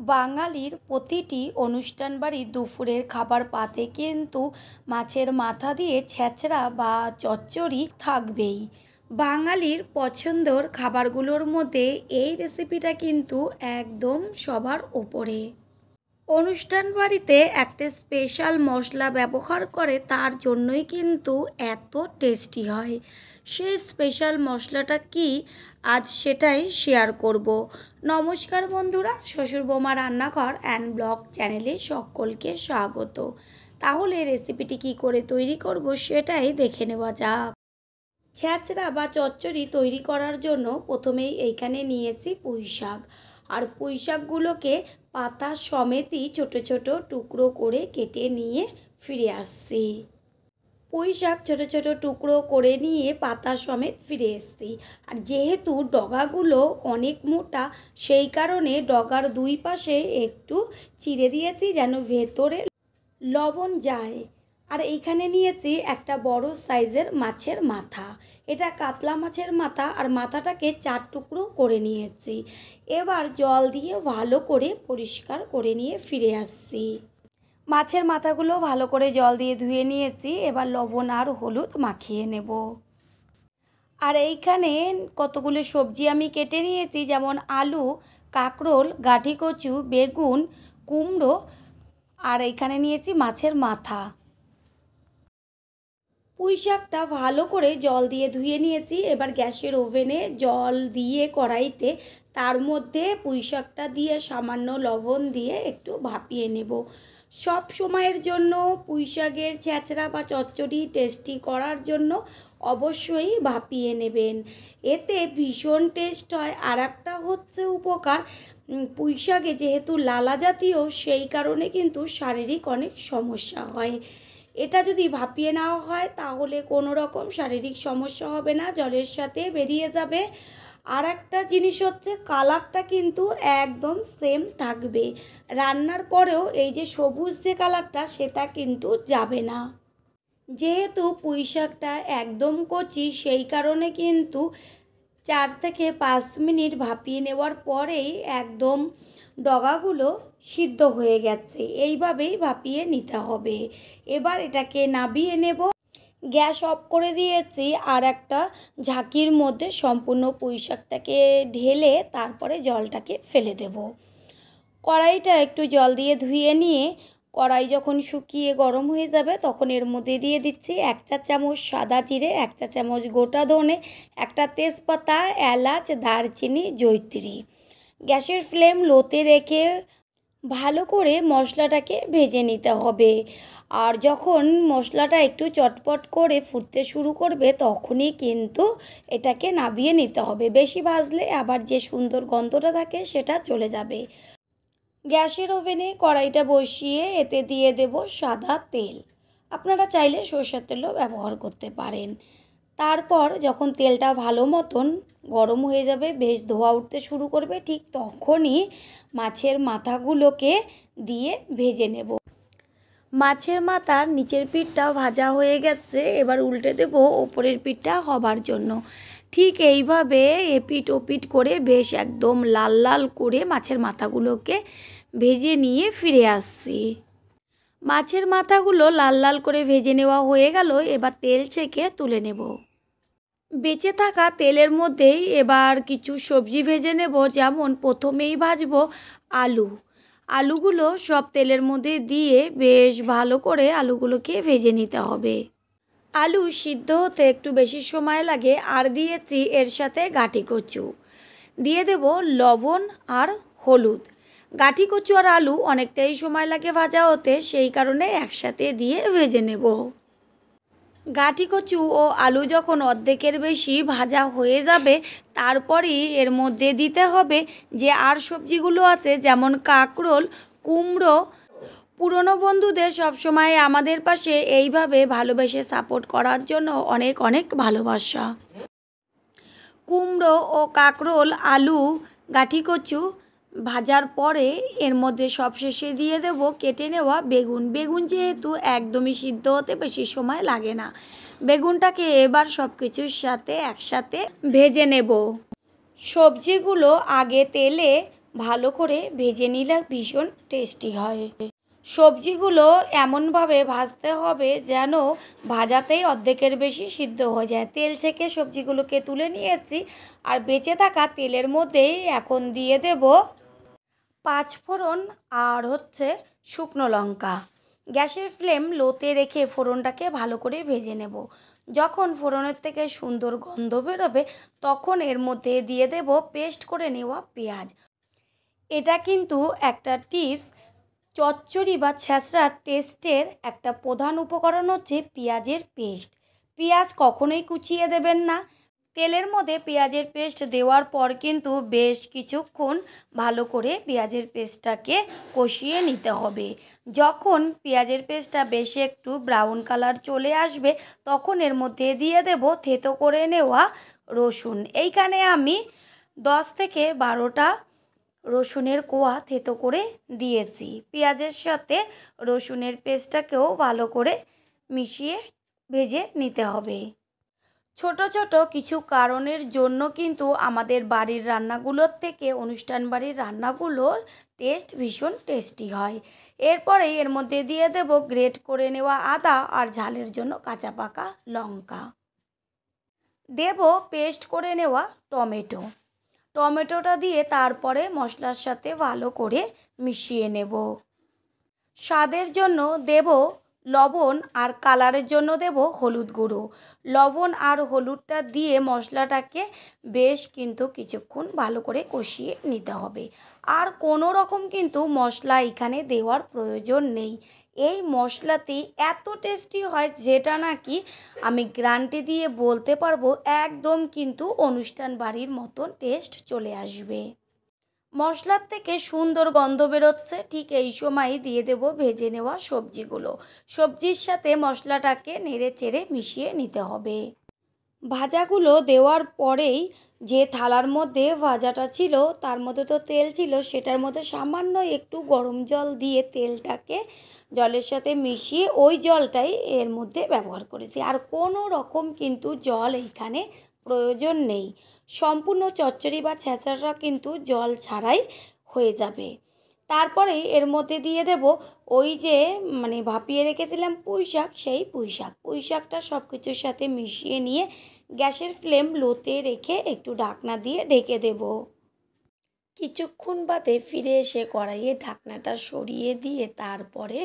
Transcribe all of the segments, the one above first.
বাঙালির প্রতিটি অনুষ্ঠান বাড়ির দুপুরের খাবার পাতে কিন্তু মাছের মাথা দিয়ে ছেঁচড়া বা চচ্চড়ি থাকবেই। বাঙালির পছন্দর খাবারগুলোর মধ্যে এই রেসিপিটা কিন্তু একদম সবার ওপরে। অনুষ্ঠান বাড়িতে একটা স্পেশাল মশলা ব্যবহার করে, তার জন্যই কিন্তু এত টেস্টি হয়। সেই স্পেশাল মশলাটা কি, আজ সেটাই শেয়ার করব। নমস্কার বন্ধুরা, শ্বশুর বৌমা রান্নাঘর অ্যান্ড ব্লগ চ্যানেলে সকলকে স্বাগত। তাহলে রেসিপিটি কি করে তৈরি করব সেটাই দেখে নেওয়া যাক। ছেঁচড়া বা চচ্চড়ি তৈরি করার জন্য প্রথমেই এইখানে নিয়েছি পুঁই শাক। আর পুঁই শাকগুলোকে পাতা সমেতই ছোট ছোট টুকরো করে কেটে নিয়ে ফিরে আসছি। পুঁই শাক ছোট ছোট টুকরো করে নিয়ে পাতা সমেত ফিরে এসছি। আর যেহেতু ডগাগুলো অনেক মোটা, সেই কারণে ডগার দুই পাশে একটু চিড়ে দিয়েছি যেন ভেতরে লবণ যায়। আর এইখানে নিয়েছি একটা বড় সাইজের মাছের মাথা। এটা কাতলা মাছের মাথা, আর মাথাটাকে 4 টুকরো করে নিয়েছি। এবার জল দিয়ে ভালো করে পরিষ্কার করে নিয়ে ফিরে আসছি। মাছের মাথাগুলো ভালো করে জল দিয়ে ধুয়ে নিয়েছি। এবার লবণ আর হলুদ মাখিয়ে নেব। আর এইখানে কতগুলো সবজি আমি কেটে নিয়েছি, যেমন আলু, কাঁকরোল, গাঁঠি কচু, বেগুন, কুমড়ো, আর এইখানে নিয়েছি মাছের মাথা। পুঁই শাকটা ভালো করে জল দিয়ে ধুয়ে নিয়েছি। এবার গ্যাসের ওভেনে জল দিয়ে কড়াইতে তার মধ্যে পুঁই শাকটা দিয়ে সামান্য লবণ দিয়ে একটু ভাপিয়ে নেব। সব সময়ের জন্য পুঁই শাকের ছেঁচড়া বা চচ্চড়ি টেস্টি করার জন্য অবশ্যই ভাপিয়ে নেবেন, এতে ভীষণ টেস্ট হয়। আর একটা হচ্ছে উপকার, পুঁই শাকে যেহেতু লালা জাতীয়, সেই কারণে কিন্তু শারীরিক অনেক সমস্যা হয়। এটা যদি ভাপিয়ে নেওয়া হয় তাহলে কোনো রকম শারীরিক সমস্যা হবে না, জলের সাথে বেরিয়ে যাবে। আর একটা জিনিস হচ্ছে, কালারটা কিন্তু একদম সেম থাকবে। রান্নার পরেও এই যে সবুজ যে কালারটা, সেটা কিন্তু যাবে না। যেহেতু পুঁই শাকটা একদম কচি, সেই কারণে কিন্তু 4 থেকে 5 মিনিট ভাপিয়ে নেওয়ার পরেই একদম ডগাগুলো সিদ্ধ হয়ে গেছে। এইভাবেই ভাপিয়ে নিতে হবে। এবার এটাকে নামিয়ে নেব। গ্যাস অফ করে দিয়েছি। আর একটা ঝাঁকির মধ্যে সম্পূর্ণ পুঁই শাকটাকে ঢেলে তারপরে জলটাকে ফেলে দেব। কড়াইটা একটু জল দিয়ে ধুয়ে নিয়ে কড়াই যখন শুকিয়ে গরম হয়ে যাবে, তখন এর মধ্যে দিয়ে দিচ্ছি 1 চা চামচ সাদা জিরে, 1 চা চামচ গোটা ধনে, একটা তেজপাতা, এলাচ, দারচিনি, জয়িত্রী। গ্যাসের ফ্লেম লোতে রেখে ভালো করে মশলাটাকে ভেজে নিতে হবে। আর যখন মশলাটা একটু চটপট করে ফুটতে শুরু করবে, তখনই কিন্তু এটাকে নামিয়ে নিতে হবে। বেশি ভাজলে আবার যে সুন্দর গন্ধটা থাকে সেটা চলে যাবে। গ্যাসের ওভেনে কড়াইটা বসিয়ে এতে দিয়ে দেব সাদা তেল। আপনারা চাইলে সরষের তেলও ব্যবহার করতে পারেন। তারপর যখন তেলটা ভালো মতন গরম হয়ে যাবে, বেশ ধোঁয়া উঠতে শুরু করবে, ঠিক তখনই মাছের মাথাগুলোকে দিয়ে ভেজে নেব। মাছের মাথার নিচের পিঠটা ভাজা হয়ে গেছে। এবার উল্টে দেব ওপরের পিঠটা হবার জন্য। ঠিক এইভাবে এপিঠ ওপিঠ করে বেশ একদম লাল লাল করে মাছের মাথাগুলোকে ভেজে নিয়ে ফিরে আসছি। মাছের মাথাগুলো লাল লাল করে ভেজে নেওয়া হয়ে গেল। এবার তেল ছেঁকে তুলে নেব। বেঁচে থাকা তেলের মধ্যেই এবার কিছু সবজি ভেজে নেব। যেমন প্রথমেই ভাজবো আলু। আলুগুলো সব তেলের মধ্যে দিয়ে বেশ ভালো করে আলুগুলোকে ভেজে নিতে হবে। আলু সিদ্ধ হতে একটু বেশি সময় লাগে। আর দিয়েছি এর সাথে গাঁঠি কচু, দিয়ে দেব লবণ আর হলুদ। গাঁঠি কচু আর আলু অনেকটাই সময় লাগে ভাজা হতে, সেই কারণে একসাথে দিয়ে ভেজে নেব। গাঁঠি কচু ও আলু যখন অর্ধেকের বেশি ভাজা হয়ে যাবে, তারপরেই এর মধ্যে দিতে হবে যে আর সবজিগুলো আছে, যেমন কাঁকরোল, কুমড়ো। পুরনো বন্ধুদের সবসময় আমাদের পাশে এইভাবে ভালোবেসে সাপোর্ট করার জন্য অনেক অনেক ভালোবাসা। কুমড়ো ও কাঁকরোল, আলু, গাঁঠি কচু ভাজার পরে এর মধ্যে সবশেষে দিয়ে দেব কেটে নেওয়া বেগুন। বেগুন যেহেতু একদমই সিদ্ধ হতে বেশি সময় লাগে না, বেগুনটাকে এবার সব কিছুর সাথে একসাথে ভেজে নেব। সবজিগুলো আগে তেলে ভালো করে ভেজে নিলে ভীষণ টেস্টি হয়। সবজিগুলো এমনভাবে ভাজতে হবে যেন ভাজাতেই অর্ধেকের বেশি সিদ্ধ হয়ে যায়। তেল ছেঁকে সবজিগুলোকে তুলে নিয়েছি, আর বেঁচে থাকা তেলের মধ্যেই এখন দিয়ে দেব পাঁচফোড়ন আর শুকনো লঙ্কা। গ্যাসের ফ্লেম লোতে রেখে ফোড়নটাকে ভালো করে ভেজে নেব। যখন ফোড়নের থেকে সুন্দর গন্ধ বেরোবে তখন এর মধ্যে দিয়ে দেব পেস্ট করে নেওয়া পেঁয়াজ। এটা কিন্তু একটা টিপস, চচ্চড়ি বা ছ্যাঁচড়ার টেস্টের একটা প্রধান উপকরণ হচ্ছে পেঁয়াজের পেস্ট। পেঁয়াজ কখনোই কুচিয়ে দেবেন না। তেলের মধ্যে পেঁয়াজের পেস্ট দেওয়ার পর কিন্তু বেশ কিছুক্ষণ ভালো করে পেঁয়াজের পেস্টটাকে কষিয়ে নিতে হবে। যখন পেঁয়াজের পেস্টটা বেশ একটু ব্রাউন কালার চলে আসবে তখন এর মধ্যে দিয়ে দেব থেতো করে নেওয়া রসুন। এইখানে আমি 10 থেকে 12টা রসুনের কোয়া থেতো করে দিয়েছি। পেঁয়াজের সাথে রসুনের পেস্টটাকেও ভালো করে মিশিয়ে ভেজে নিতে হবে। ছোট ছোট কিছু কারণের জন্য কিন্তু আমাদের বাড়ির রান্নাগুলোর থেকে অনুষ্ঠান বাড়ির রান্নাগুলোর টেস্ট ভীষণ টেস্টি হয়। এরপরে এর মধ্যে দিয়ে দেব গ্রেট করে নেওয়া আদা আর ঝালের জন্য কাঁচা পাকা লঙ্কা। দেব পেস্ট করে নেওয়া টমেটো। টমেটোটা দিয়ে তারপরে মশলার সাথে ভালো করে মিশিয়ে নেব। স্বাদের জন্য দেব লবণ আর কালারের জন্য দেব হলুদ গুঁড়ো। লবণ আর হলুদটা দিয়ে মশলাটাকে বেশ কিন্তু কিছুক্ষণ ভালো করে কষিয়ে নিতে হবে। আর কোনো রকম কিন্তু মশলা এখানে দেওয়ার প্রয়োজন নেই। এই মশলাতেই এত টেস্টি হয় যেটা নাকি আমি গ্যারান্টি দিয়ে বলতে পারবো একদম কিন্তু অনুষ্ঠান বাড়ির মতন টেস্ট চলে আসবে। মশলার থেকে সুন্দর গন্ধ বেরোচ্ছে, ঠিক এই সময় দিয়ে দেব ভেজে নেওয়া সবজিগুলো। সবজির সাথে মশলাটাকে নেড়ে চেড়ে মিশিয়ে নিতে হবে। ভাজাগুলো দেওয়ার পরেই যে থালার মধ্যে ভাজাটা ছিল তার মধ্যে তো তেল ছিল, সেটার মধ্যে সামান্য একটু গরম জল দিয়ে তেলটাকে জলের সাথে মিশিয়ে ওই জলটাই এর মধ্যে ব্যবহার করেছি। আর কোনো রকম কিন্তু জল এইখানে প্রয়োজন নেই। সম্পূর্ণ চচ্চড়ি বা ছ্যাঁচড়াটা কিন্তু জল ছাড়াই হয়ে যাবে। তারপরে এর মধ্যে দিয়ে দেব ওই যে ভাপিয়ে রেখেছিলাম পুঁইশাক, সেই পুঁইশাকটা সব কিছুর সাথে মিশিয়ে নিয়ে গ্যাসের ফ্লেম লোতে রেখে একটু ঢাকনা দিয়ে ঢেকে দেব। কিছুক্ষণ বাদে ফিরে এসে কড়াইয়ে ঢাকনাটা সরিয়ে দিয়ে তারপরে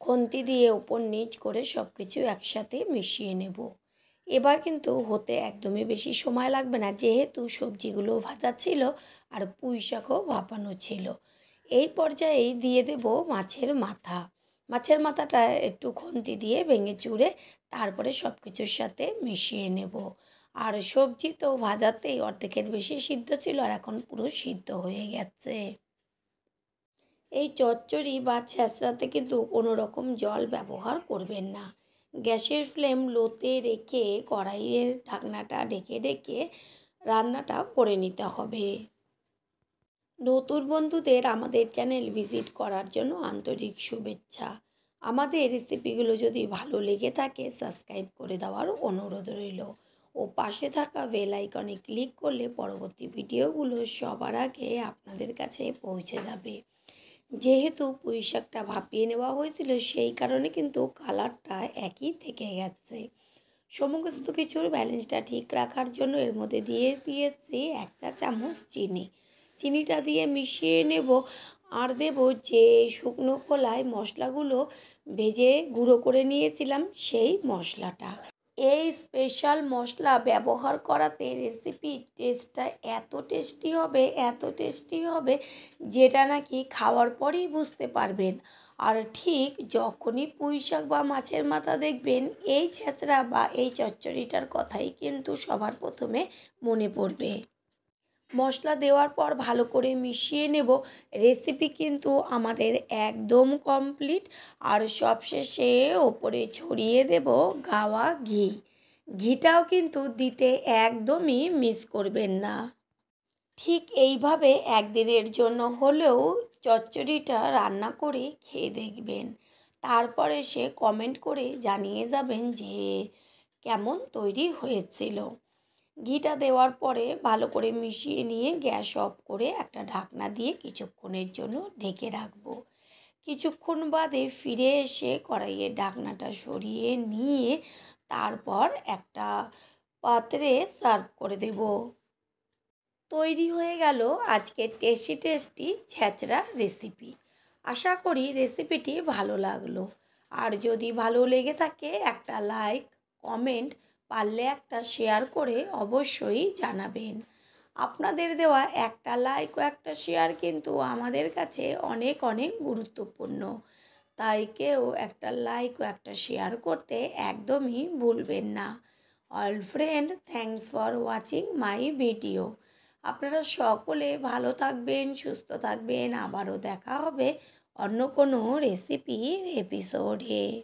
খুন্তি দিয়ে উপর নিচ করে সব কিছু একসাথে মিশিয়ে নেব। এবার কিন্তু হতে একদমই বেশি সময় লাগবে না, যেহেতু সবজিগুলো ভাজা ছিল আর পুঁইশাকও ভাপানো ছিল। এই পর্যায়েই দিয়ে দেব মাছের মাথা। মাছের মাথাটা একটু খুন্তি দিয়ে ভেঙে চুড়ে তারপরে সব কিছুর সাথে মিশিয়ে নেব। আর সবজি তো ভাজাতেই অর্ধেকের বেশি সিদ্ধ ছিল, আর এখন পুরো সিদ্ধ হয়ে গেছে। এই চচ্চড়ি বা ছ্যাঁচড়াতে কিন্তু কোনো রকম জল ব্যবহার করবেন না। গ্যাসের ফ্লেম লোতে রেখে কড়াইয়ের ঢাকনাটা ঢেকে ঢেকে রান্নাটা করে নিতে হবে। নতুন বন্ধুদের আমাদের চ্যানেল ভিজিট করার জন্য আন্তরিক শুভেচ্ছা। আমাদের রেসিপিগুলো যদি ভালো লেগে থাকে সাবস্ক্রাইব করে দেওয়ার অনুরোধ রইল, ও পাশে থাকা বেল আইকনে ক্লিক করলে পরবর্তী ভিডিওগুলো সবার আগে আপনাদের কাছে পৌঁছে যাবে। যেহেতু পুঁইশাকটা ভাপিয়ে নেওয়া হয়েছিল সেই কারণে কিন্তু কালারটা একই থেকে গেছে। সমস্ত কিছুর ব্যালেন্সটা ঠিক রাখার জন্য এর মধ্যে দিয়ে দিয়েছি 1 চা চামচ চিনি। চিনিটা দিয়ে মিশিয়ে নেব। আর দেব যে শুকনো খোলায় মশলাগুলো ভেজে গুঁড়ো করে নিয়েছিলাম সেই মশলাটা। এই স্পেশাল মশলা ব্যবহার করাতে রেসিপির টেস্টটা এত টেস্টি হবে যেটা নাকি খাওয়ার পরেই বুঝতে পারবেন। আর ঠিক যখনই পুঁইশাক বা মাছের মাথা দেখবেন এই ছ্যাঁচড়া বা এই চচ্চড়িটার কথাই কিন্তু সবার প্রথমে মনে পড়বে। মশলা দেওয়ার পর ভালো করে মিশিয়ে নেব। রেসিপি কিন্তু আমাদের একদম কমপ্লিট। আর সবশেষে ওপরে ছড়িয়ে দেব গাওয়া ঘি। ঘিটাও কিন্তু দিতে একদমই মিস করবেন না। ঠিক এইভাবে একদিনের জন্য হলেও চচ্চড়িটা রান্না করে খেয়ে দেখবেন। তারপরে সে কমেন্ট করে জানিয়ে যাবেন যে কেমন তৈরি হয়েছিল। ঘিটা দেওয়ার পরে ভালো করে মিশিয়ে নিয়ে গ্যাস অফ করে একটা ঢাকনা দিয়ে কিছুক্ষণের জন্য ঢেকে রাখবো। কিছুক্ষণ বাদে ফিরে এসে কড়াইয়ের ঢাকনাটা সরিয়ে নিয়ে তারপর একটা পাত্রে সার্ভ করে দেব। তৈরি হয়ে গেল আজকের টেস্টি টেস্টি ছেঁচড়া রেসিপি। আশা করি রেসিপিটি ভালো লাগলো। আর যদি ভালো লেগে থাকে একটা লাইক, কমেন্ট, পারলে একটা শেয়ার করে অবশ্যই জানাবেন। আপনাদের দেওয়া একটা লাইক ও একটা শেয়ার কিন্তু আমাদের কাছে অনেক অনেক গুরুত্বপূর্ণ। তাই কেউ একটা লাইক ও একটা শেয়ার করতে একদমই ভুলবেন না। All friend, thanks for watching my video. আপনারা সকলে ভালো থাকবেন, সুস্থ থাকবেন। আবারও দেখা হবে অন্য কোনো রেসিপির এপিসোডে।